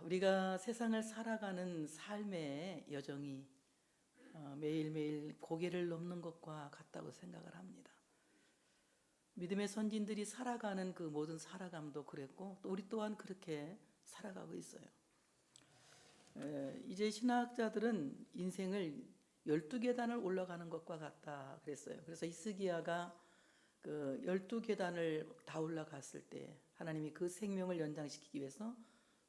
우리가 세상을 살아가는 삶의 여정이 매일매일 고개를 넘는 것과 같다고 생각을 합니다. 믿음의 선진들이 살아가는 그 모든 살아감도 그랬고 또 우리 또한 그렇게 살아가고 있어요. 이제 신학자들은 인생을 12계단을 올라가는 것과 같다 그랬어요. 그래서 히스기야가 그 12계단을 다 올라갔을 때 하나님이 그 생명을 연장시키기 위해서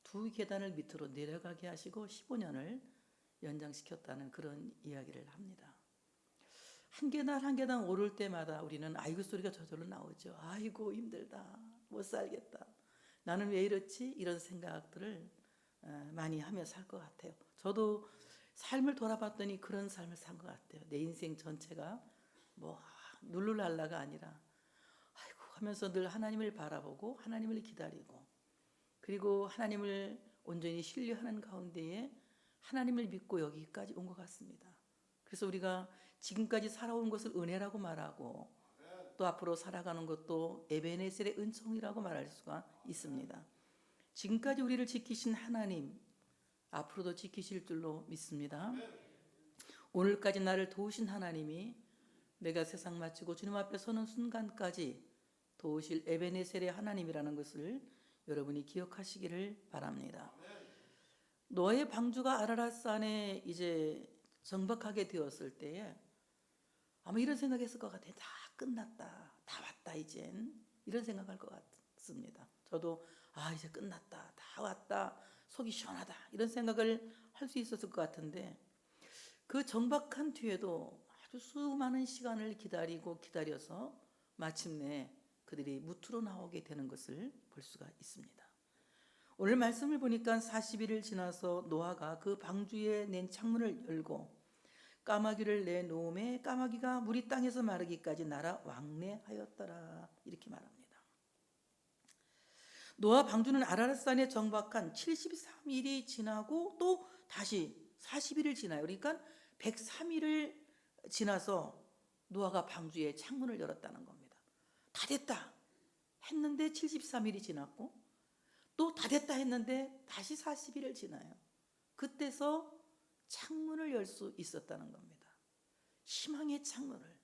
2계단을 밑으로 내려가게 하시고 15년을 연장시켰다는 그런 이야기를 합니다. 한 계단 한 계단 오를 때마다 우리는 아이고 소리가 저절로 나오죠. 아이고 힘들다, 못 살겠다, 나는 왜 이렇지? 이런 생각들을 많이 하며 살 것 같아요. 저도 삶을 돌아봤더니 그런 삶을 산 것 같아요. 내 인생 전체가 뭐 룰루랄라가 아니라 아이고 하면서 늘 하나님을 바라보고 하나님을 기다리고 그리고 하나님을 온전히 신뢰하는 가운데에 하나님을 믿고 여기까지 온 것 같습니다. 그래서 우리가 지금까지 살아온 것을 은혜라고 말하고 또 앞으로 살아가는 것도 에베네셀의 은총이라고 말할 수가 있습니다. 지금까지 우리를 지키신 하나님 앞으로도 지키실 줄로 믿습니다. 오늘까지 나를 도우신 하나님이 내가 세상 마치고 주님 앞에 서는 순간까지 도우실 에베네셀의 하나님이라는 것을 여러분이 기억하시기를 바랍니다. 노아의 방주가 아라랏산에 이제 정박하게 되었을 때에 아마 이런 생각했을 것 같아요. 다 끝났다, 다 왔다 이젠, 이런 생각할 것 같습니다. 저도 이제 끝났다, 다 왔다, 속이 시원하다 이런 생각을 할 수 있었을 것 같은데 그 정박한 뒤에도 아주 수많은 시간을 기다리고 기다려서 마침내 그들이 무트로 나오게 되는 것을 볼 수가 있습니다. 오늘 말씀을 보니까 40일을 지나서 노아가 그 방주에 낸 창문을 열고 까마귀를 내놓음에 까마귀가 물이 땅에서 마르기까지 날아 왕래하였더라 이렇게 말합니다. 노아 방주는 아라랏산에 정박한 73일이 지나고 또 다시 40일을 지나요. 그러니까 103일을 지나서 노아가 방주에 창문을 열었다는 겁니다. 다 됐다 했는데 73일이 지났고 또 다 됐다 했는데 다시 40일을 지나요. 그때서 창문을 열 수 있었다는 겁니다. 희망의 창문을,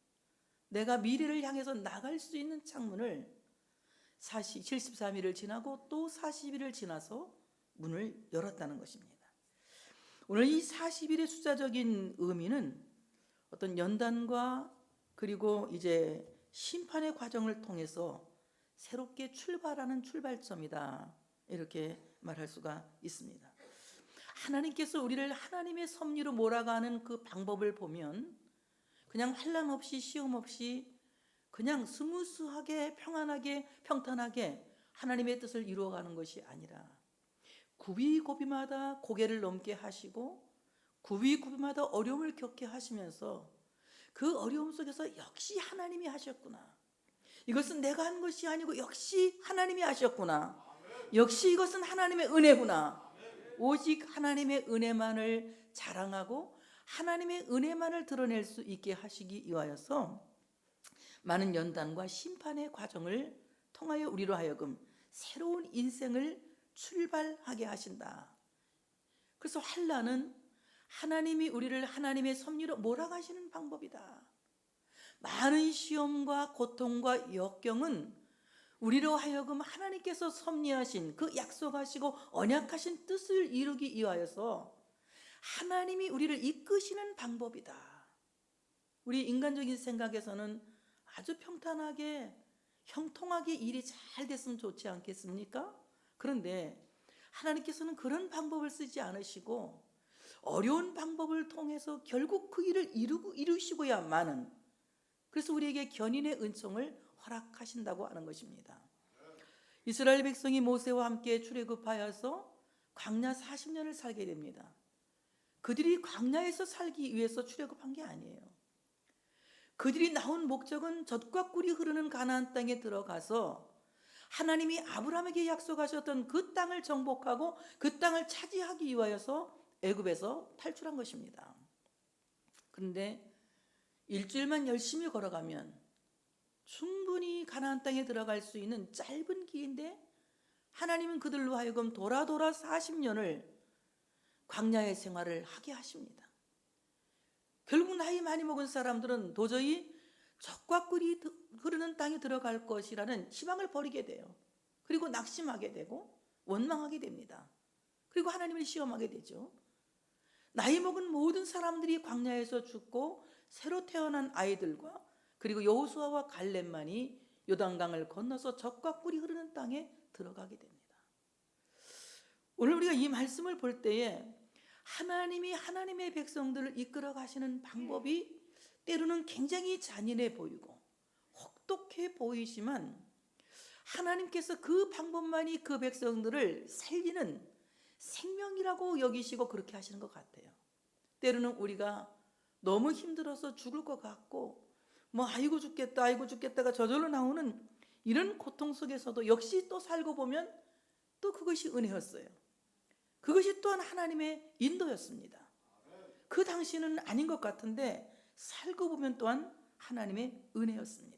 내가 미래를 향해서 나갈 수 있는 창문을 73일을 지나고 또 40일을 지나서 문을 열었다는 것입니다. 오늘 이 40일의 숫자적인 의미는 어떤 연단과 그리고 이제 심판의 과정을 통해서 새롭게 출발하는 출발점이다 이렇게 말할 수가 있습니다. 하나님께서 우리를 하나님의 섭리로 몰아가는 그 방법을 보면 그냥 환난 없이 시험 없이 그냥 스무스하게 평안하게 평탄하게 하나님의 뜻을 이루어가는 것이 아니라 구비구비마다 고개를 넘게 하시고 구비구비마다 어려움을 겪게 하시면서 그 어려움 속에서 역시 하나님이 하셨구나, 이것은 내가 한 것이 아니고 역시 하나님이 하셨구나, 역시 이것은 하나님의 은혜구나, 오직 하나님의 은혜만을 자랑하고 하나님의 은혜만을 드러낼 수 있게 하시기 위하여서 많은 연단과 심판의 과정을 통하여 우리로 하여금 새로운 인생을 출발하게 하신다. 그래서 환난은 하나님이 우리를 하나님의 섭리로 몰아가시는 방법이다. 많은 시험과 고통과 역경은 우리로 하여금 하나님께서 섭리하신 그 약속하시고 언약하신 뜻을 이루기 위하여서 하나님이 우리를 이끄시는 방법이다. 우리 인간적인 생각에서는 아주 평탄하게 형통하게 일이 잘 됐으면 좋지 않겠습니까? 그런데 하나님께서는 그런 방법을 쓰지 않으시고 어려운 방법을 통해서 결국 그 일을 이루시고야만은, 그래서 우리에게 견인의 은총을 허락하신다고 하는 것입니다. 이스라엘 백성이 모세와 함께 출애굽하여서 광야 40년을 살게 됩니다. 그들이 광야에서 살기 위해서 출애굽한 게 아니에요. 그들이 나온 목적은 젖과 꿀이 흐르는 가나안 땅에 들어가서 하나님이 아브라함에게 약속하셨던 그 땅을 정복하고 그 땅을 차지하기 위하여서 애굽에서 탈출한 것입니다. 그런데 일주일만 열심히 걸어가면 충분히 가나안 땅에 들어갈 수 있는 짧은 길인데 하나님은 그들로 하여금 돌아 40년을 광야의 생활을 하게 하십니다. 결국 나이 많이 먹은 사람들은 도저히 젖과 꿀이 흐르는 땅에 들어갈 것이라는 희망을 버리게 돼요. 그리고 낙심하게 되고 원망하게 됩니다. 그리고 하나님을 시험하게 되죠. 나이 먹은 모든 사람들이 광야에서 죽고 새로 태어난 아이들과 그리고 여호수아와 갈렙만이 요단강을 건너서 젖과 꿀이 흐르는 땅에 들어가게 됩니다. 오늘 우리가 이 말씀을 볼 때에 하나님이 하나님의 백성들을 이끌어 가시는 방법이 때로는 굉장히 잔인해 보이고 혹독해 보이지만 하나님께서 그 방법만이 그 백성들을 살리는 생명이라고 여기시고 그렇게 하시는 것 같아요. 때로는 우리가 너무 힘들어서 죽을 것 같고 아이고 죽겠다가 저절로 나오는 이런 고통 속에서도 역시 또 살고 보면 또 그것이 은혜였어요. 그것이 또한 하나님의 인도였습니다. 그 당시는 아닌 것 같은데 살고 보면 또한 하나님의 은혜였습니다.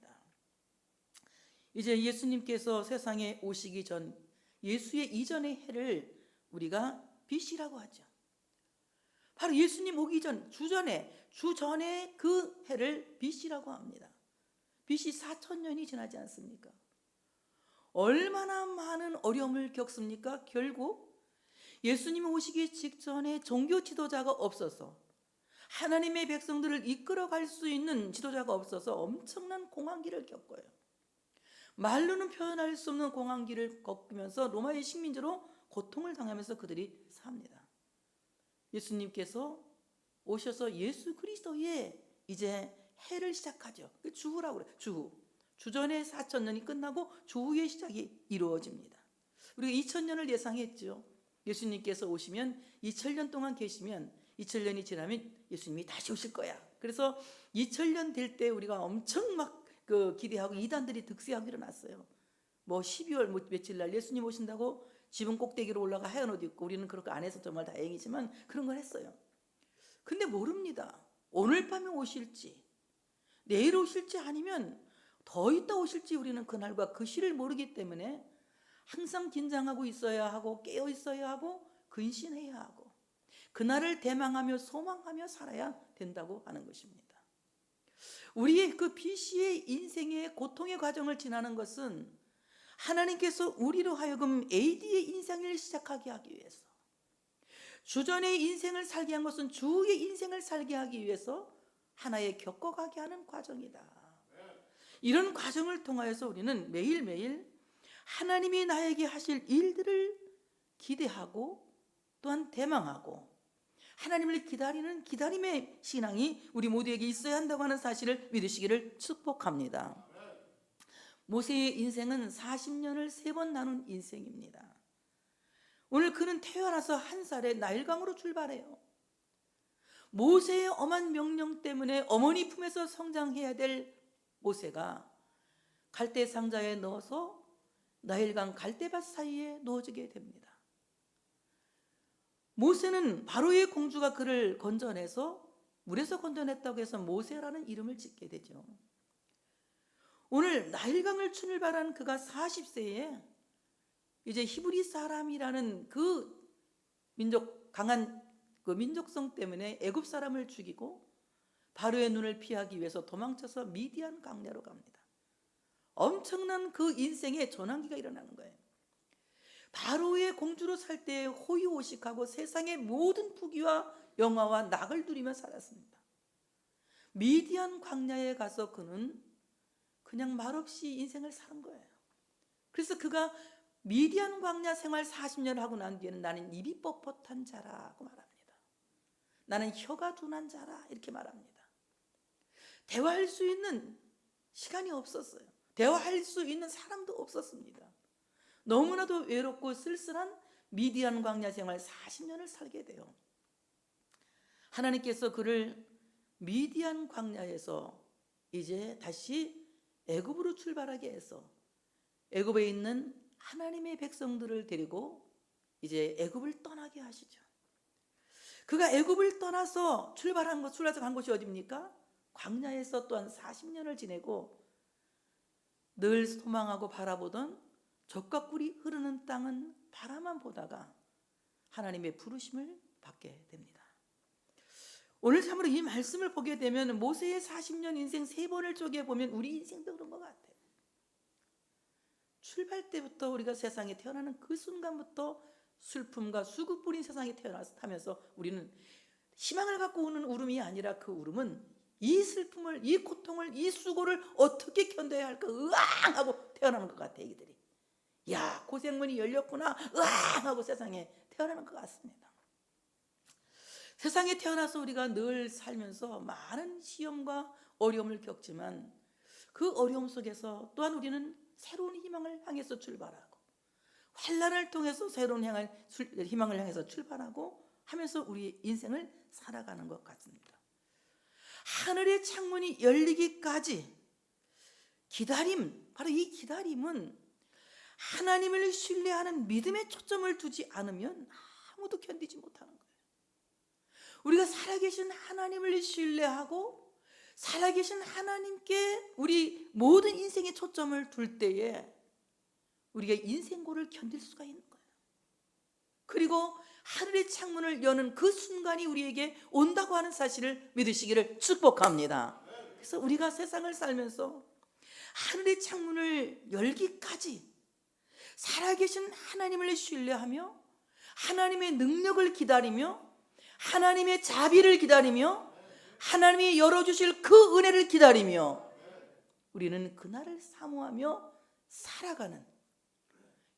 이제 예수님께서 세상에 오시기 전 예수의 이전의 해를 우리가 빛이라고 하죠. 바로 예수님 오기 전 주전에 그 해를 빛이라고 합니다. 빛이 4,000년이 지나지 않습니까? 얼마나 많은 어려움을 겪습니까? 결국 예수님 오시기 직전에 종교 지도자가 없어서 하나님의 백성들을 이끌어갈 수 있는 지도자가 없어서 엄청난 공황기를 겪어요. 말로는 표현할 수 없는 공황기를 겪으면서 로마의 식민지로 고통을 당하면서 그들이 삽니다. 예수님께서 오셔서 예수 그리스도의 이제 해를 시작하죠. 주후라고 그래요. 주전에 4,000년이 끝나고 주후의 시작이 이루어집니다. 우리가 2,000년을 예상했죠. 예수님께서 오시면 2,000년 동안 계시면 2,000년이 지나면 예수님이 다시 오실 거야. 그래서 2,000년 될 때 우리가 엄청 기대하고 이단들이 득세하고 일어났어요. 12월 며칠 날 예수님 오신다고 지붕 꼭대기로 올라가 하얀 옷 입고, 우리는 그렇게 안 해서 정말 다행이지만 그런 걸 했어요. 근데 모릅니다. 오늘 밤에 오실지 내일 오실지 아니면 더 있다 오실지 우리는 그날과 그 시를 모르기 때문에 항상 긴장하고 있어야 하고 깨어 있어야 하고 근신해야 하고 그날을 대망하며 소망하며 살아야 된다고 하는 것입니다. 우리의 그 BC의 인생의 고통의 과정을 지나는 것은 하나님께서 우리로 하여금 AD의 인생을 시작하게 하기 위해서, 주전의 인생을 살게 한 것은 주의 인생을 살게 하기 위해서 하나의 겪어가게 하는 과정이다. 이런 과정을 통하여서 우리는 매일매일 하나님이 나에게 하실 일들을 기대하고 또한 대망하고 하나님을 기다리는 기다림의 신앙이 우리 모두에게 있어야 한다고 하는 사실을 믿으시기를 축복합니다. 모세의 인생은 40년을 3번 나눈 인생입니다. 오늘 그는 태어나서 1살에 나일강으로 출발해요. 모세의 엄한 명령 때문에 어머니 품에서 성장해야 될 모세가 갈대 상자에 넣어서 나일강 갈대밭 사이에 놓아지게 됩니다. 모세는 바로의 공주가 그를 건져내서 물에서 건져냈다고 해서 모세라는 이름을 짓게 되죠. 오늘 나일강을 출발한 그가 40세에 이제 히브리 사람이라는 그 강한 그 민족성 때문에 애굽 사람을 죽이고 바로의 눈을 피하기 위해서 도망쳐서 미디안 광야로 갑니다. 엄청난 그 인생의 전환기가 일어나는 거예요. 바로의 공주로 살 때 호의호식하고 세상의 모든 부귀와 영화와 낙을 누리며 살았습니다. 미디안 광야에 가서 그는 그냥 말없이 인생을 사는 거예요. 그래서 그가 미디안 광야 생활 40년을 하고 난 뒤에는 나는 입이 뻣뻣한 자라고 말합니다. 나는 혀가 둔한 자라 이렇게 말합니다. 대화할 수 있는 시간이 없었어요. 대화할 수 있는 사람도 없었습니다. 너무나도 외롭고 쓸쓸한 미디안 광야 생활 40년을 살게 돼요. 하나님께서 그를 미디안 광야에서 이제 다시 애굽으로 출발하게 해서 애굽에 있는 하나님의 백성들을 데리고 이제 애굽을 떠나게 하시죠. 그가 애굽을 떠나서 출발해서 간 곳이 어디입니까? 광야에서 또한 40년을 지내고 늘 소망하고 바라보던 젖과 꿀이 흐르는 땅은 바라만 보다가 하나님의 부르심을 받게 됩니다. 오늘 참으로 이 말씀을 보게 되면 모세의 40년 인생 3번을 쪼개보면 우리 인생도 그런 것 같아요. 출발 때부터 우리가 세상에 태어나는 그 순간부터 슬픔과 수고뿐인 세상에 태어나면서 우리는 희망을 갖고 우는 울음이 아니라 그 울음은 이 슬픔을, 이 고통을, 이 수고를 어떻게 견뎌야 할까 으앙 하고 태어나는 것 같아요. 애기들이 야 고생문이 열렸구나 으앙 하고 세상에 태어나는 것 같습니다. 세상에 태어나서 우리가 늘 살면서 많은 시험과 어려움을 겪지만 그 어려움 속에서 또한 우리는 새로운 희망을 향해서 출발하고 환난을 통해서 새로운 희망을 향해서 출발하고 하면서 우리 인생을 살아가는 것 같습니다. 하늘의 창문이 열리기까지 기다림, 바로 이 기다림은 하나님을 신뢰하는 믿음에 초점을 두지 않으면 아무도 견디지 못하는 거예요. 우리가 살아계신 하나님을 신뢰하고 살아계신 하나님께 우리 모든 인생의 초점을 둘 때에 우리가 인생고를 견딜 수가 있는 거예요. 그리고 하늘의 창문을 여는 그 순간이 우리에게 온다고 하는 사실을 믿으시기를 축복합니다. 그래서 우리가 세상을 살면서 하늘의 창문을 열기까지 살아계신 하나님을 신뢰하며 하나님의 능력을 기다리며 하나님의 자비를 기다리며 하나님이 열어주실 그 은혜를 기다리며 우리는 그날을 사모하며 살아가는,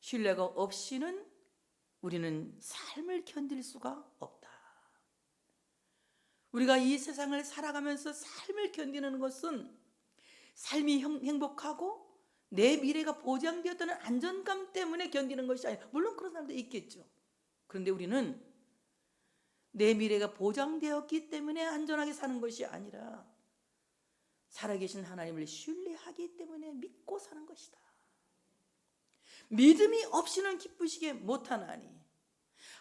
신뢰가 없이는 우리는 삶을 견딜 수가 없다. 우리가 이 세상을 살아가면서 삶을 견디는 것은 삶이 행복하고 내 미래가 보장되었다는 안정감 때문에 견디는 것이 아니라, 물론 그런 사람도 있겠죠. 그런데 우리는 내 미래가 보장되었기 때문에 안전하게 사는 것이 아니라 살아계신 하나님을 신뢰하기 때문에 믿고 사는 것이다. 믿음이 없이는 기쁘시게 못하나니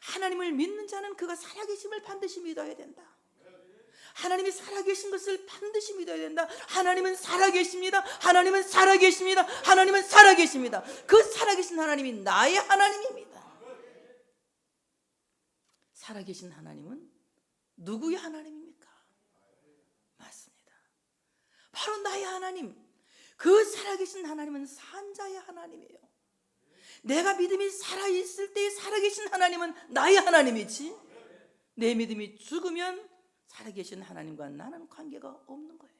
하나님을 믿는 자는 그가 살아계심을 반드시 믿어야 된다. 하나님이 살아계신 것을 반드시 믿어야 된다. 하나님은 살아계십니다. 하나님은 살아계십니다. 하나님은 살아계십니다. 그 살아계신 하나님이 나의 하나님입니다. 살아계신 하나님은 누구의 하나님입니까? 맞습니다. 바로 나의 하나님. 그 살아계신 하나님은 산자의 하나님이에요. 내가 믿음이 살아있을 때 살아계신 하나님은 나의 하나님이지, 내 믿음이 죽으면 살아계신 하나님과 나는 관계가 없는 거예요.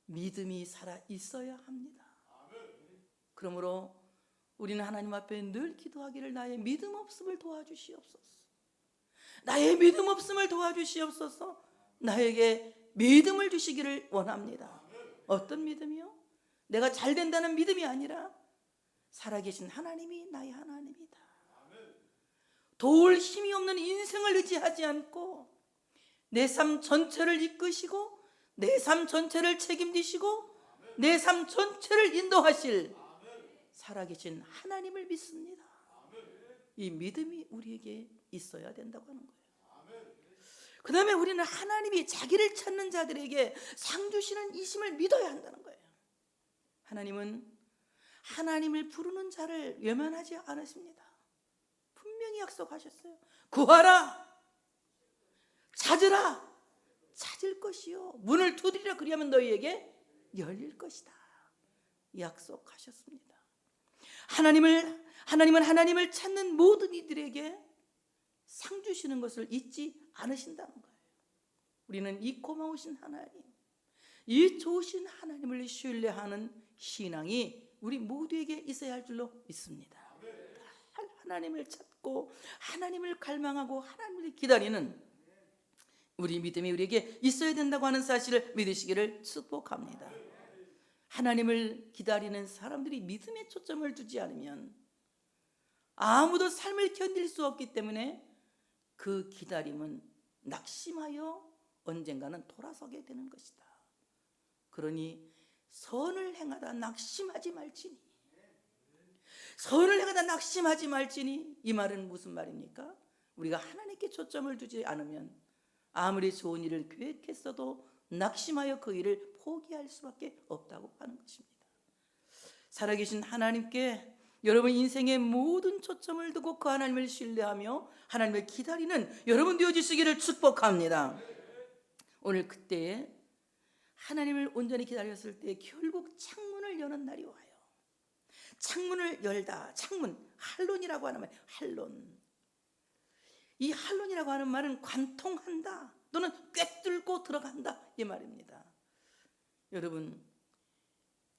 믿음이 살아있어야 합니다. 그러므로 우리는 하나님 앞에 늘 기도하기를 나의 믿음 없음을 도와주시옵소서. 나의 믿음 없음을 도와주시옵소서. 나에게 믿음을 주시기를 원합니다. 어떤 믿음이요? 내가 잘 된다는 믿음이 아니라 살아계신 하나님이 나의 하나님이다. 도울 힘이 없는 인생을 의지하지 않고 내 삶 전체를 이끄시고 내 삶 전체를 책임지시고 내 삶 전체를 인도하실 살아계신 하나님을 믿습니다. 이 믿음이 우리에게 있어야 된다고 하는 거예요. 그 다음에 우리는 하나님이 자기를 찾는 자들에게 상 주시는 이심을 믿어야 한다는 거예요. 하나님은 하나님을 부르는 자를 외면하지 않으십니다. 분명히 약속하셨어요. 구하라, 찾으라, 찾을 것이요 문을 두드리라 그리하면 너희에게 열릴 것이다. 약속하셨습니다. 하나님은 하나님을 찾는 모든 이들에게 상 주시는 것을 잊지 않으신다는 거예요. 우리는 이 고마우신 하나님, 이 좋으신 하나님을 신뢰하는 신앙이 우리 모두에게 있어야 할 줄로 믿습니다. 하나님을 찾고 하나님을 갈망하고 하나님을 기다리는 우리 믿음이 우리에게 있어야 된다고 하는 사실을 믿으시기를 축복합니다. 하나님을 기다리는 사람들이 믿음에 초점을 두지 않으면 아무도 삶을 견딜 수 없기 때문에 그 기다림은 낙심하여 언젠가는 돌아서게 되는 것이다. 그러니 선을 행하다 낙심하지 말지니, 선을 행하다 낙심하지 말지니, 이 말은 무슨 말입니까? 우리가 하나님께 초점을 두지 않으면 아무리 좋은 일을 계획했어도 낙심하여 그 일을 포기할 수밖에 없다고 하는 것입니다. 살아계신 하나님께 여러분 인생의 모든 초점을 두고 그 하나님을 신뢰하며 하나님을 기다리는 여러분 되어주시기를 축복합니다. 오늘 그때에 하나님을 온전히 기다렸을 때 결국 창문을 여는 날이 와요. 창문을 열다, 창문, 할론이라고 하는 말, 할론. 이 할론이라고 하는 말은 관통한다 또는 꿰뚫고 들어간다 이 말입니다.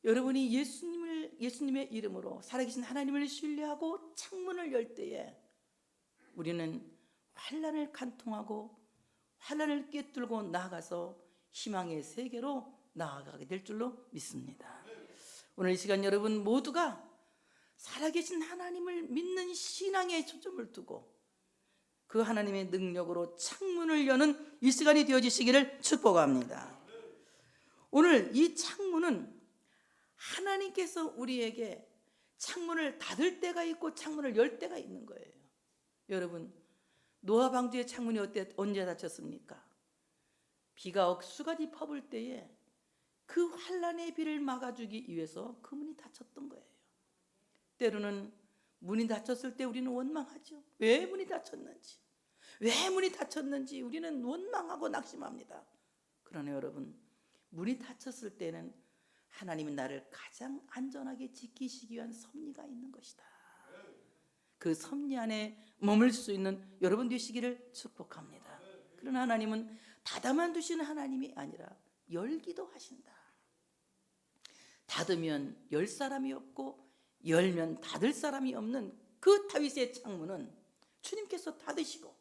여러분이 예수님의 이름으로 살아계신 하나님을 신뢰하고 창문을 열 때에 우리는 환난을 관통하고 환난을 꿰뚫고 나아가서 희망의 세계로 나아가게 될 줄로 믿습니다. 오늘 이 시간 여러분 모두가 살아계신 하나님을 믿는 신앙에 초점을 두고 그 하나님의 능력으로 창문을 여는 이 시간이 되어지시기를 축복합니다. 오늘 이 창문은 하나님께서 우리에게 창문을 닫을 때가 있고 창문을 열 때가 있는 거예요. 여러분, 노아 방주의 창문이 언제 닫혔습니까? 비가 억수같이 퍼볼 때에 그 환난의 비를 막아주기 위해서 그 문이 닫혔던 거예요. 때로는 문이 닫혔을 때 우리는 원망하죠. 왜 문이 닫혔는지, 왜 문이 닫혔는지 우리는 원망하고 낙심합니다. 그러나 여러분, 문이 닫혔을 때는 하나님이 나를 가장 안전하게 지키시기 위한 섭리가 있는 것이다. 그 섭리 안에 머물 수 있는 여러분 되시기를 축복합니다. 그러나 하나님은 닫아만 두시는 하나님이 아니라 열기도 하신다. 닫으면 열 사람이 없고 열면 닫을 사람이 없는 그 다윗의 창문은 주님께서 닫으시고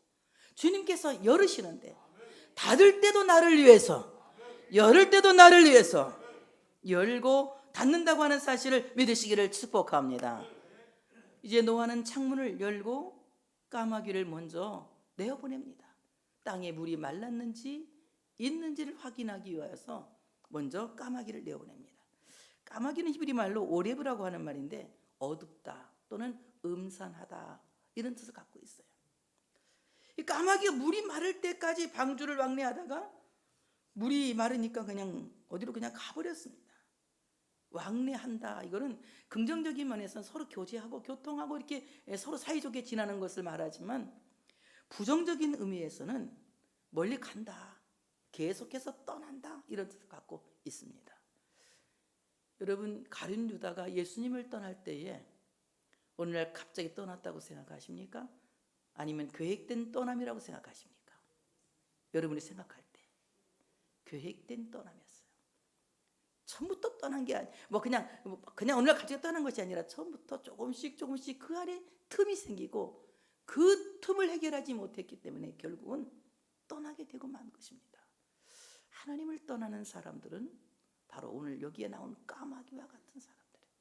주님께서 열으시는데 닫을 때도 나를 위해서 열을 때도 나를 위해서 열고 닫는다고 하는 사실을 믿으시기를 축복합니다. 이제 노아는 창문을 열고 까마귀를 먼저 내어보냅니다. 땅에 물이 말랐는지 있는지를 확인하기 위해서 먼저 까마귀를 내어보냅니다. 까마귀는 히브리 말로 오레브라고 하는 말인데 어둡다 또는 음산하다 이런 뜻을 갖고 있어요. 이 까마귀가 물이 마를 때까지 방주를 왕래하다가 물이 마르니까 그냥 어디로 그냥 가버렸습니다. 왕래한다, 이거는 긍정적인 면에서는 서로 교제하고 교통하고 이렇게 서로 사이좋게 지나는 것을 말하지만 부정적인 의미에서는 멀리 간다, 계속해서 떠난다 이런 뜻을 갖고 있습니다. 여러분, 가룟 유다가 예수님을 떠날 때에 어느 날 갑자기 떠났다고 생각하십니까? 아니면 계획된 떠남이라고 생각하십니까? 여러분이 생각할 때 계획된 떠남이었어요. 처음부터 떠난 게 그냥 어느 날 갑자기 떠난 것이 아니라 처음부터 조금씩 그 안에 틈이 생기고 그 틈을 해결하지 못했기 때문에 결국은 떠나게 되고 만 것입니다. 하나님을 떠나는 사람들은 바로 오늘 여기에 나온 까마귀와 같은 사람들이에요.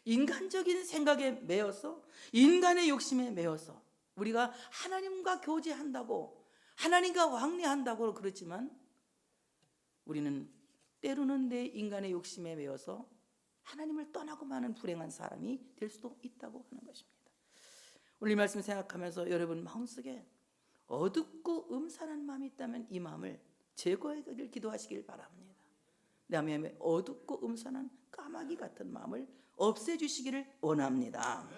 인간적인 생각에 매여서 인간의 욕심에 매여서 우리가 하나님과 교제한다고 하나님과 왕래한다고 그렇지만 우리는 때로는 내 인간의 욕심에 매여서 하나님을 떠나고 마는 불행한 사람이 될 수도 있다고 하는 것입니다. 오늘 이 말씀 생각하면서 여러분 마음속에 어둡고 음산한 마음이 있다면 이 마음을 제거하기를 기도하시길 바랍니다. 내 마음에 어둡고 음산한 까마귀 같은 마음을 없애주시기를 원합니다.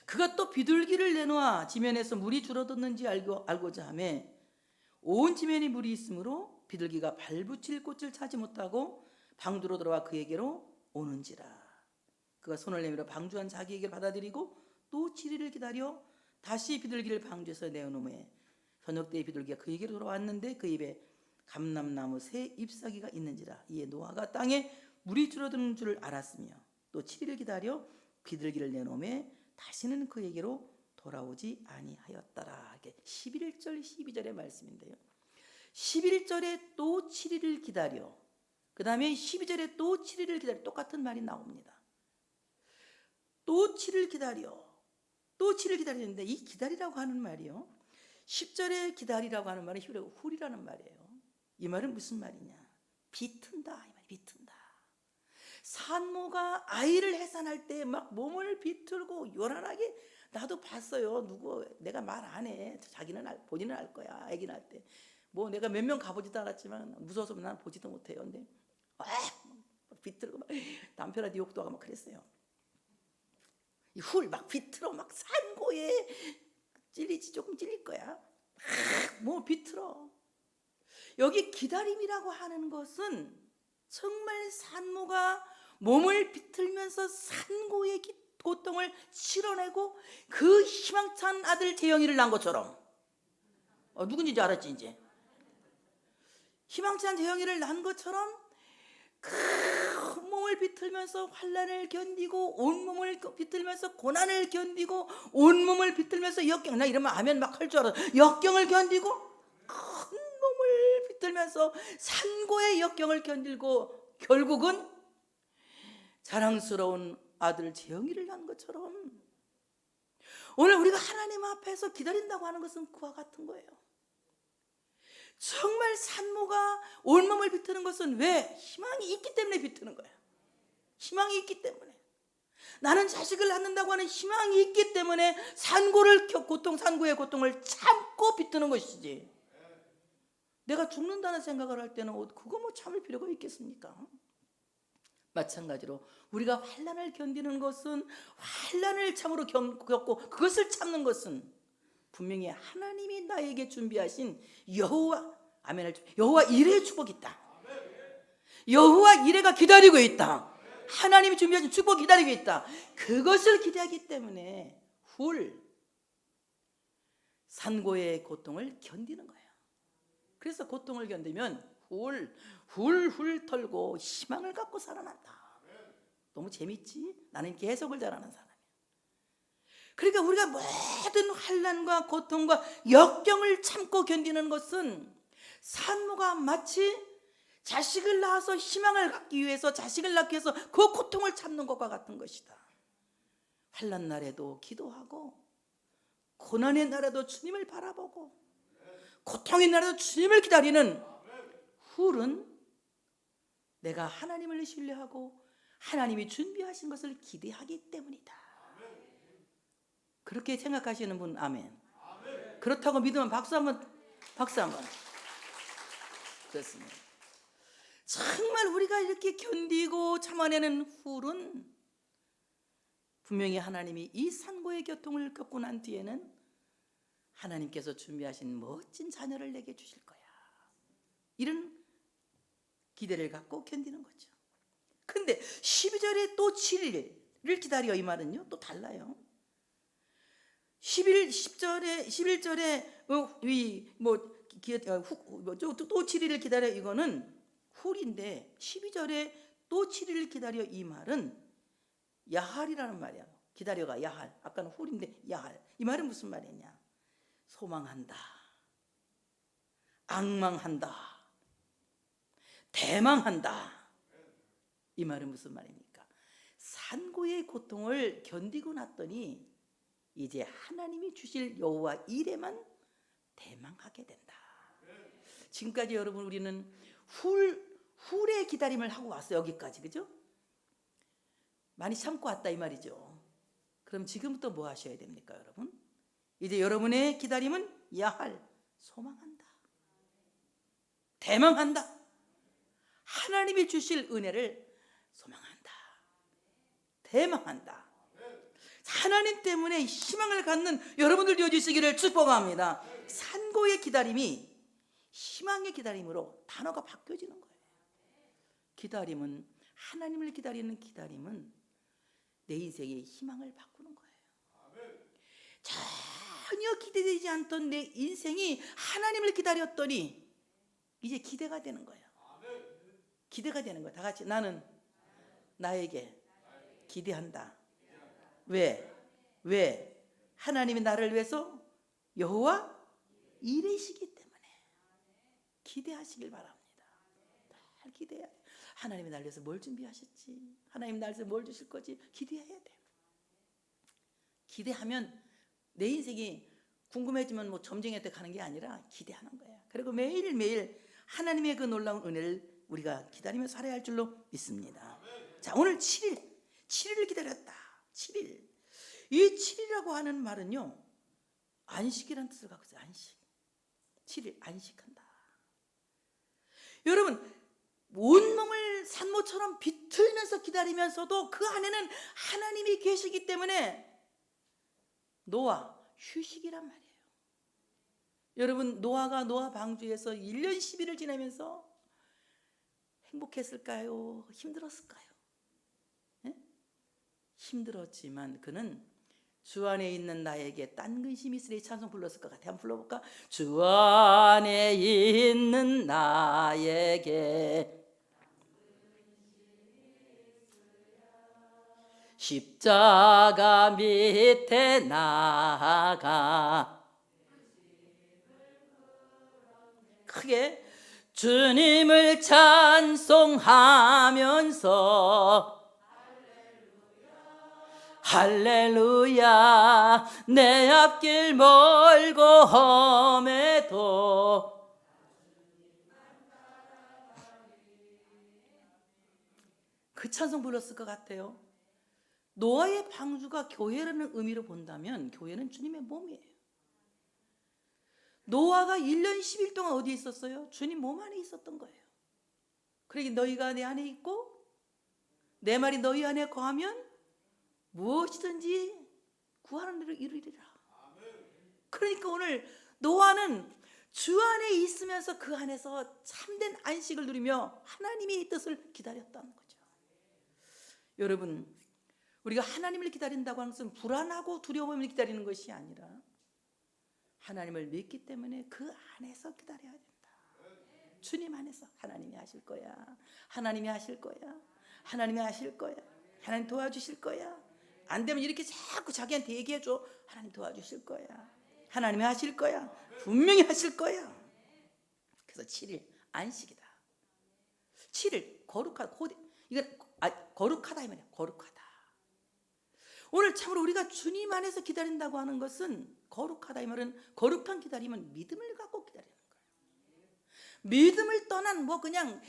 그가 또 비둘기를 내놓아 지면에서 물이 줄어들는지 알고자 하며 온 지면에 물이 있으므로 비둘기가 발붙일 곳을 찾지 못하고 방주로 들어와 그에게로 오는지라. 그가 손을 내밀어 방주한 자기에게 받아들이고 또 7일을 기다려 다시 비둘기를 방주에서 내어놓으며 저녁 때에 비둘기가 그에게로 돌아왔는데 그 입에 감람나무 새 잎사귀가 있는지라. 이에 노아가 땅에 물이 줄어드는 줄 알았으며 또 7일을 기다려 비둘기를 내놓으며 다시는 그에게로 돌아오지 아니하였더라. 이게 11절 12절의 말씀인데요. 11절에 또 7일을 기다려, 그 다음에 12절에 또 7일을 기다려, 똑같은 말이 나옵니다. 또 7일 기다려, 또 7일 기다리는데 이 기다리라고 하는 말이요, 10절에 기다리라고 하는 말은 히브리어 훌이라는 말이에요. 이 말은 무슨 말이냐? 비튼다, 이 말, 비튼다. 산모가 아이를 해산할 때 막 몸을 비틀고 요란하게, 나도 봤어요. 내가 말 안 해. 자기는 본인은 알 거야. 아기 낳을 때. 내가 몇 명 가보지도 않았지만 무서워서 난 보지도 못해요. 근데 비틀고 막 남편한테 욕도 하고 막 그랬어요. 이 훌 막 비틀어 막 산고에 찔리지 조금 찔릴 거야. 뭐 비틀어. 여기 기다림이라고 하는 것은 정말 산모가 몸을 비틀면서 산고의 고통을 치러내고 그 희망찬 아들 재영이를 낳은 것처럼, 누군지 알았지 이제? 희망찬 재영이를 낳은 것처럼 그 몸을 비틀면서 환난을 견디고 온몸을 비틀면서 고난을 견디고 온몸을 비틀면서 역경, 나 이러면 아멘 막 할 줄 알아. 역경을 견디고 큰 몸을 비틀면서 산고의 역경을 견디고 결국은 자랑스러운 아들 재영이를 낳은 것처럼 오늘 우리가 하나님 앞에서 기다린다고 하는 것은 그와 같은 거예요. 정말 산모가 온몸을 비트는 것은 왜? 희망이 있기 때문에 비트는 거야. 희망이 있기 때문에. 나는 자식을 낳는다고 하는 희망이 있기 때문에 산고의 고통을 참고 비트는 것이지. 내가 죽는다는 생각을 할 때는 그거 뭐 참을 필요가 있겠습니까? 마찬가지로 우리가 환난을 견디는 것은, 환난을 참으로 겪고 그것을 참는 것은 분명히 하나님이 나에게 준비하신 여호와 일의 축복이 있다. 여호와 일해가 기다리고 있다. 하나님이 준비하신 축복이 기다리고 있다. 그것을 기대하기 때문에 산고의 고통을 견디는 거예요. 그래서 고통을 견디면 훌훌 털고 희망을 갖고 살아난다. 너무 재밌지? 나는 이렇게 해석을 잘하는 사람이야. 그러니까 우리가 모든 환난과 고통과 역경을 참고 견디는 것은 산모가 마치 자식을 낳아서 희망을 갖기 위해서, 자식을 낳기 위해서 그 고통을 참는 것과 같은 것이다. 환난 날에도 기도하고, 고난의 날에도 주님을 바라보고, 고통의 날에도 주님을 기다리는 훌은 내가 하나님을 신뢰하고 하나님이 준비하신 것을 기대하기 때문이다. 그렇게 생각하시는 분 아멘. 그렇다고 믿으면 박수 한번. 그렇습니다. 정말 우리가 이렇게 견디고 참아내는 훌은 분명히 하나님이 이 산고의 고통을 겪고 난 뒤에는 하나님께서 준비하신 멋진 자녀를 내게 주실 거야. 이런 기대를 갖고 견디는 거죠. 근데 12절에 또 7일을 기다려, 이 말은요 또 달라요. 11절에 또 7일을 기다려, 이거는 훌인데 12절에 또 7일을 기다려, 이 말은 야할이라는 말이야. 기다려가 야할. 아까는 훌인데 야할. 이 말은 무슨 말이냐? 소망한다, 앙망한다, 대망한다. 이 말은 무슨 말입니까? 산고의 고통을 견디고 났더니 이제 하나님이 주실 여호와 일에만 대망하게 된다. 지금까지 여러분 우리는 훌의 기다림을 하고 왔어요. 여기까지, 그죠? 많이 참고 왔다 이 말이죠. 그럼 지금부터 뭐 하셔야 됩니까, 여러분? 이제 여러분의 기다림은 야할, 소망한다, 대망한다. 하나님이 주실 은혜를 소망한다, 대망한다. 하나님 때문에 희망을 갖는 여러분들 되어주시기를 축복합니다. 산고의 기다림이 희망의 기다림으로 단어가 바뀌어지는 거예요. 기다림은, 하나님을 기다리는 기다림은 내 인생의 희망을 바꾸는 거예요. 전혀 기대되지 않던 내 인생이 하나님을 기다렸더니 이제 기대가 되는 거예요. 기대가 되는 거예요. 다 같이 나는 나에게 기대한다. 왜? 하나님이 나를 위해서 여호와 일이시기 때문에 기대하시길 바랍니다. 잘 기대해야 돼. 하나님이 나를 위해서 뭘 준비하셨지? 하나님이 나를 위해서 뭘 주실 거지? 기대해야 돼. 기대하면 내 인생이 궁금해지면 뭐 점쟁이 때 가는 게 아니라 기대하는 거야. 그리고 매일매일 하나님의 그 놀라운 은혜를 우리가 기다리며 살아야 할 줄로 믿습니다. 자, 오늘 7일을 기다렸다. 7일. 이 7일이라고 하는 말은요, 안식이라는 뜻을 갖고 있어요. 안식. 7일 안식한다. 여러분, 온몸을 산모처럼 비틀면서 기다리면서도 그 안에는 하나님이 계시기 때문에 노아 휴식이란 말이에요. 여러분, 노아가 노아 방주에서 1년 10일을 지내면서 행복했을까요? 힘들었을까요? 네? 힘들었지만 그는 주 안에 있는 나에게 딴 근심이 있으리 찬송 불렀을 것 같아요. 한번 불러볼까? 주 안에 있는 나에게 십자가 밑에 나가 크게 주님을 찬송하면서 할렐루야 내 앞길 멀고 험해도 그 찬송 불렀을 것 같아요. 노아의 방주가 교회라는 의미로 본다면 교회는 주님의 몸이에요. 노아가 1년 10일 동안 어디에 있었어요? 주님 몸 안에 있었던 거예요. 그러니 너희가 내 안에 있고 내 말이 너희 안에 거하면 무엇이든지 구하는 대로 이루리라. 그러니까 오늘 노아는 주 안에 있으면서 그 안에서 참된 안식을 누리며 하나님의 뜻을 기다렸다는 거죠. 여러분, 우리가 하나님을 기다린다고 하는 것은 불안하고 두려움을 기다리는 것이 아니라 하나님을 믿기 때문에 그 안에서 기다려야 된다. 주님 안에서 하나님이 하실 거야. 하나님이 하실 거야. 하나님이 하실 거야. 하나님 도와주실 거야. 안 되면 이렇게 자꾸 자기한테 얘기해줘. 하나님 도와주실 거야. 하나님이 하실 거야. 분명히 하실 거야. 그래서 7일 안식이다. 7일 거룩하다. 이건 거룩하다 이 말이야. 거룩하다. 오늘 참으로 우리가 주님 안에서 기다린다고 하는 것은 거룩하다 이 말은 거룩한 기다림은 믿음을 갖고 기다리는 거예요. 믿음을 떠난 그냥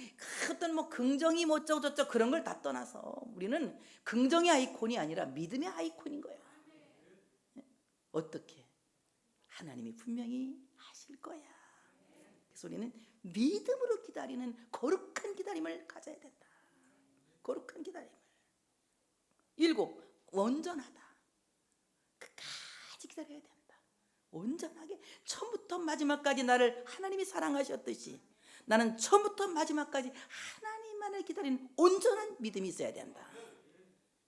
어떤 긍정이 어쩌고저쩌고 그런 걸 다 떠나서 우리는 긍정의 아이콘이 아니라 믿음의 아이콘인 거예요. 어떻게? 하나님이 분명히 하실 거야. 그래서 우리는 믿음으로 기다리는 거룩한 기다림을 가져야 된다. 거룩한 기다림을. 7. 온전하다. 끝까지 기다려야 된다. 온전하게 처음부터 마지막까지 나를 하나님이 사랑하셨듯이 나는 처음부터 마지막까지 하나님만을 기다리는 온전한 믿음이 있어야 된다.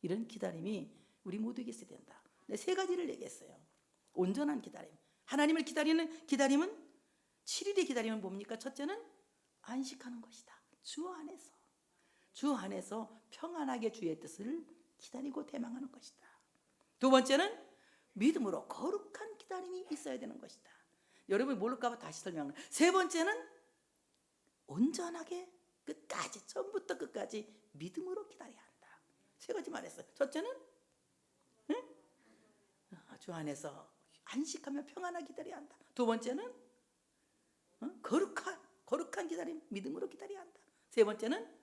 이런 기다림이 우리 모두에게 있어야 된다. 3가지를 얘기했어요. 온전한 기다림. 하나님을 기다리는 기다림은 7일의 기다림은 뭡니까? 첫째는 안식하는 것이다. 주 안에서 평안하게 주의 뜻을 기다리고 대망하는 것이다. 2 번째는 믿음으로 거룩한 기다림이 있어야 되는 것이다. 여러분이 모를까 봐 다시 설명을. 3 번째는 온전하게 끝까지 처음부터 끝까지 믿음으로 기다려야 한다. 3가지 말했어요. 첫째는 주 안에서 안식하며 평안하게 기다려야 한다. 2 번째는 거룩한 기다림 믿음으로 기다려야 한다. 3 번째는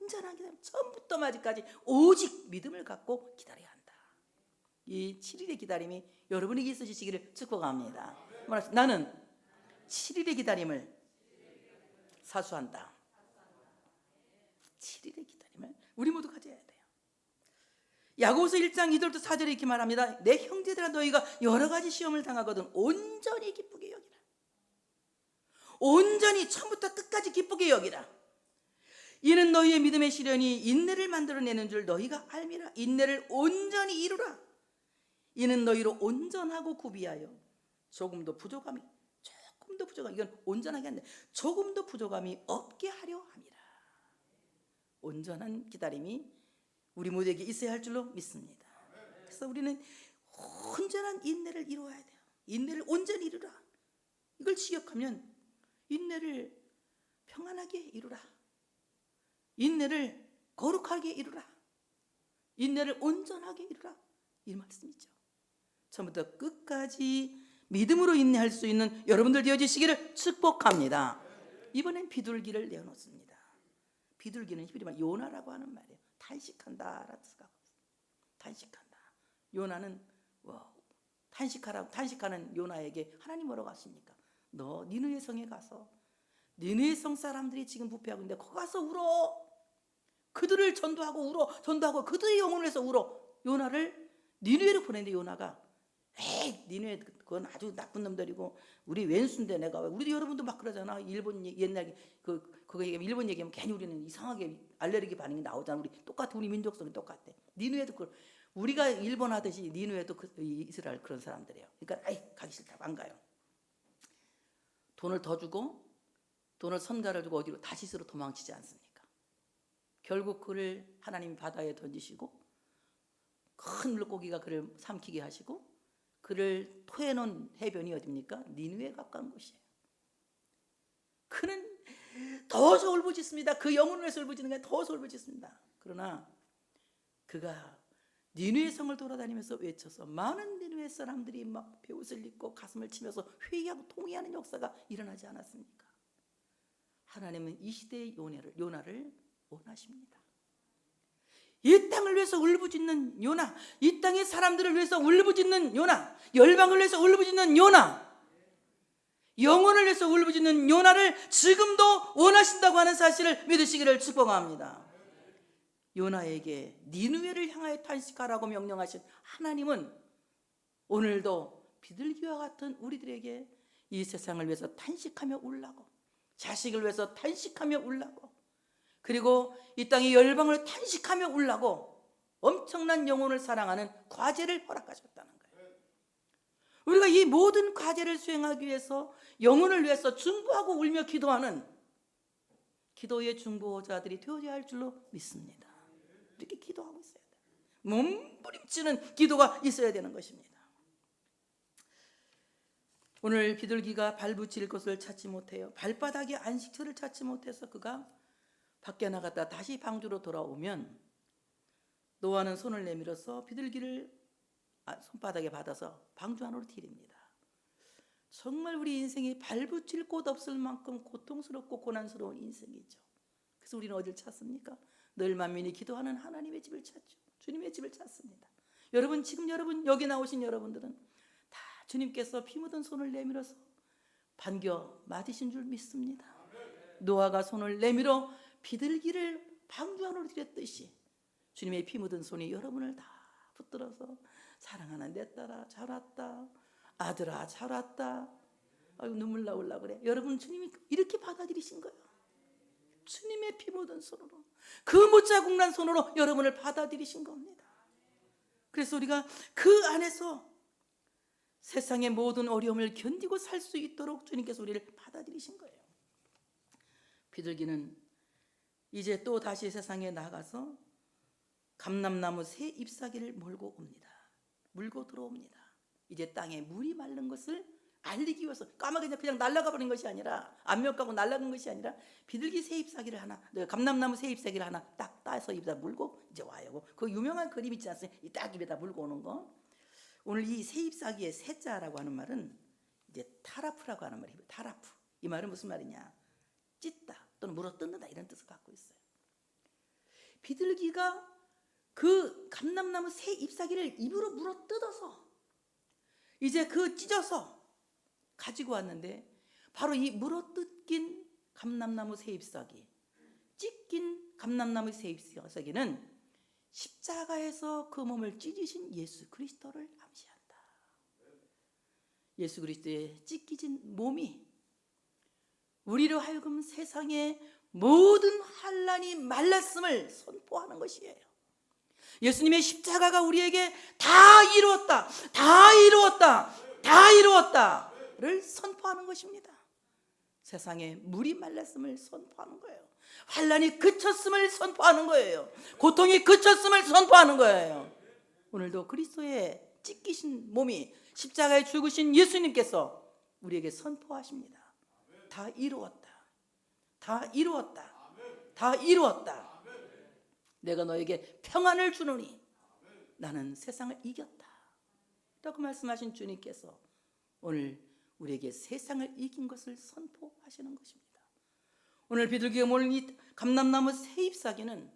온전한 기다림 처음부터 마지막까지 오직 믿음을 갖고 기다려야 한다. 이 7일의 기다림이 여러분에게 있으시기를 축복합니다. 나는 7일의 기다림을 사수한다. 7일의 기다림을 우리 모두 가져야 돼요. 야고보서 1장 2절부터 4절에 이렇게 말합니다. 내 형제들아 너희가 여러 가지 시험을 당하거든 온전히 기쁘게 여기라. 온전히 처음부터 끝까지 기쁘게 여기라. 이는 너희의 믿음의 시련이 인내를 만들어내는 줄 너희가 알미라. 인내를 온전히 이루라. 이는 너희로 온전하고 구비하여 조금도 부족함이 이건 온전하게 한다. 조금도 부족함이 없게 하려 함이라. 온전한 기다림이 우리 모두에게 있어야 할 줄로 믿습니다. 그래서 우리는 온전한 인내를 이루어야 돼요. 인내를 온전히 이루라. 이걸 기억하면 인내를 평안하게 이루라. 인내를 거룩하게 이루라. 인내를 온전하게 이루라. 이 말씀이죠. 처음부터 끝까지 믿음으로 인내할 수 있는 여러분들 되어지시기를 축복합니다. 이번엔 비둘기를 내어놓습니다. 비둘기는 히브리 말 요나라고 하는 말이에요. 탄식한다라는 뜻이고 탄식한다. 요나는 탄식하는 요나에게 하나님 뭐라고 하십니까? 너 니느웨 성에 가서 니느웨 성 사람들이 지금 부패하고 있는데 거기 가서 울어. 그들을 전도하고 울어. 전도하고 그들의 영혼을 위해서 울어. 요나를 니느웨로 보냈는데 요나가 에이 니느웨 그건 아주 나쁜 놈들이고 우리 왼수인데 내가 왜 우리 여러분도 막 그러잖아. 일본 옛날 그거 얘기하면 일본 얘기하면 괜히 우리는 이상하게 알레르기 반응이 나오잖아. 우리 똑같아. 우리 민족성이 똑같아. 니느웨도 그 우리가 일본 하듯이 니느웨도 이스라엘 그런 사람들이에요. 그러니까 아이 가기 싫다고 안 가요. 돈을 더 주고 돈을 선가를 주고 어디로 다시스로 도망치지 않습니까? 결국 그를 하나님이 바다에 던지시고 큰 물고기가 그를 삼키게 하시고 그를 토해 놓은 해변이 어디입니까? 니느웨에 가까운 곳이에요. 그는 더서 울부짖습니다. 그 영혼을 위해서 울부짖는 게 더서 울부짖습니다. 그러나 그가 니느웨 성을 돌아다니면서 외쳐서 많은 니느웨 사람들이 막 베옷을 입고 가슴을 치면서 회개하고 통회하는 역사가 일어나지 않았습니까? 하나님은 이 시대의 요나를 원하십니다. 이 땅을 위해서 울부짖는 요나, 이 땅의 사람들을 위해서 울부짖는 요나, 열방을 위해서 울부짖는 요나, 영혼을 위해서 울부짖는 요나를 지금도 원하신다고 하는 사실을 믿으시기를 축복합니다. 요나에게 니느웨를 향하여 탄식하라고 명령하신 하나님은 오늘도 비둘기와 같은 우리들에게 이 세상을 위해서 탄식하며 울라고, 자식을 위해서 탄식하며 울라고, 그리고 이 땅의 열방을 탄식하며 울라고 엄청난 영혼을 사랑하는 과제를 허락하셨다는 거예요. 우리가 이 모든 과제를 수행하기 위해서 영혼을 위해서 중보하고 울며 기도하는 기도의 중보자들이 되어야 할 줄로 믿습니다. 이렇게 기도하고 있어야 돼요. 몸부림치는 기도가 있어야 되는 것입니다. 오늘 비둘기가 발붙일 것을 찾지 못해요. 발바닥에 안식처를 찾지 못해서 그가 밖에 나갔다 다시 방주로 돌아오면 노아는 손을 내밀어서 비둘기를 손바닥에 받아서 방주 안으로 들입니다. 정말 우리 인생이 발붙일 곳 없을 만큼 고통스럽고 고난스러운 인생이죠. 그래서 우리는 어디를 찾습니까? 늘 만민이 기도하는 하나님의 집을 찾죠. 주님의 집을 찾습니다. 여러분, 지금 여기 나오신 여러분들은 다 주님께서 피 묻은 손을 내밀어서 반겨 맞으신 줄 믿습니다. 노아가 손을 내밀어 비둘기를 방주 안으로 들였듯이 주님의 피 묻은 손이 여러분을 다 붙들어서 사랑하는 내 딸아 잘 왔다, 아들아 잘 왔다. 아유 눈물 나올라 그래. 여러분 주님이 이렇게 받아들이신 거예요. 주님의 피 묻은 손으로, 그 못자국난 손으로 여러분을 받아들이신 겁니다. 그래서 우리가 그 안에서 세상의 모든 어려움을 견디고 살 수 있도록 주님께서 우리를 받아들이신 거예요. 비둘기는 이제 또 다시 세상에 나가서 감람나무 새 잎사귀를 물고 들어옵니다. 이제 땅에 물이 마른 것을 알리기 위해서 까마귀 그냥 날아가 버린 것이 아니라, 안면가고 날아간 것이 아니라 비둘기 새 잎사귀를 하나, 감람나무 새 잎사귀를 하나 딱 따서 입에다 물고 이제 와요. 그 유명한 그림 있지 않습니까? 이 딱 입에다 물고 오는 거. 오늘 이 새 잎사귀의 새자라고 하는 말은 이제 타라프라고 하는 말이에요. 타라프. 이 말은 무슨 말이냐? 찢다 또는 물어 뜯는다 이런 뜻을 갖고 있어요. 비둘기가 그 감람나무 새 잎사귀를 입으로 물어 뜯어서 이제 그 찢어서 가지고 왔는데, 바로 이 물어 뜯긴 감람나무 새 잎사귀, 찢긴 감람나무 새 잎사귀는 십자가에서 그 몸을 찢으신 예수 그리스도를 암시한다. 예수 그리스도의 찢기진 몸이 우리로 하여금 세상의 모든 환난이 말랐음을 선포하는 것이에요. 예수님의 십자가가 우리에게 다 이루었다, 다 이루었다, 다 이루었다를 선포하는 것입니다. 세상에 물이 말랐음을 선포하는 거예요. 환난이 그쳤음을 선포하는 거예요. 고통이 그쳤음을 선포하는 거예요. 오늘도 그리스도의 찢기신 몸이 십자가에 죽으신 예수님께서 우리에게 선포하십니다. 다 이루었다, 다 이루었다, 다 이루었다. 내가 너에게 평안을 주노니 나는 세상을 이겼다 라고 말씀하신 주님께서 오늘 우리에게 세상을 이긴 것을 선포하시는 것입니다. 오늘 비둘기가 몰린 이 감람나무 새 잎사귀는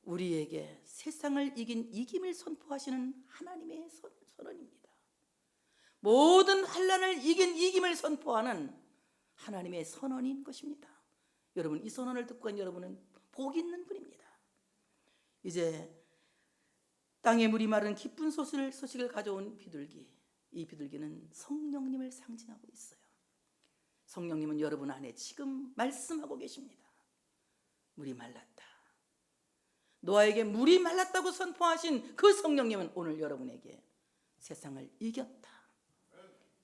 우리에게 세상을 이긴 이김을 선포하시는 하나님의 선언입니다. 모든 환난을 이긴 이김을 선포하는 하나님의 선언인 것입니다. 여러분, 이 선언을 듣고 간 여러분은 복 있는 분입니다. 이제 땅에 물이 마른 기쁜 소식을 가져온 비둘기, 이 비둘기는 성령님을 상징하고 있어요. 성령님은 여러분 안에 지금 말씀하고 계십니다. 물이 말랐다. 노아에게 물이 말랐다고 선포하신 그 성령님은 오늘 여러분에게 세상을 이겼다,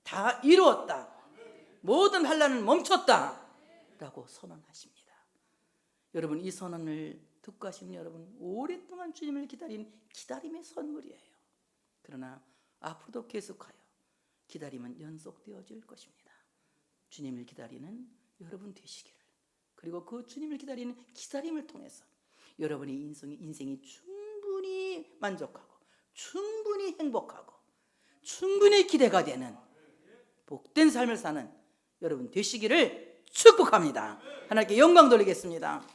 다 이루었다, 모든 환난은 멈췄다 라고 선언하십니다. 여러분, 이 선언을 듣고 하시는 여러분, 오랫동안 주님을 기다린 기다림의 선물이에요. 그러나 앞으로도 계속하여 기다림은 연속되어질 것입니다. 주님을 기다리는 여러분 되시기를, 그리고 그 주님을 기다리는 기다림을 통해서 여러분의 인생이 충분히 만족하고 충분히 행복하고 충분히 기대가 되는 복된 삶을 사는 여러분 되시기를 축복합니다. 하나님께 영광 돌리겠습니다.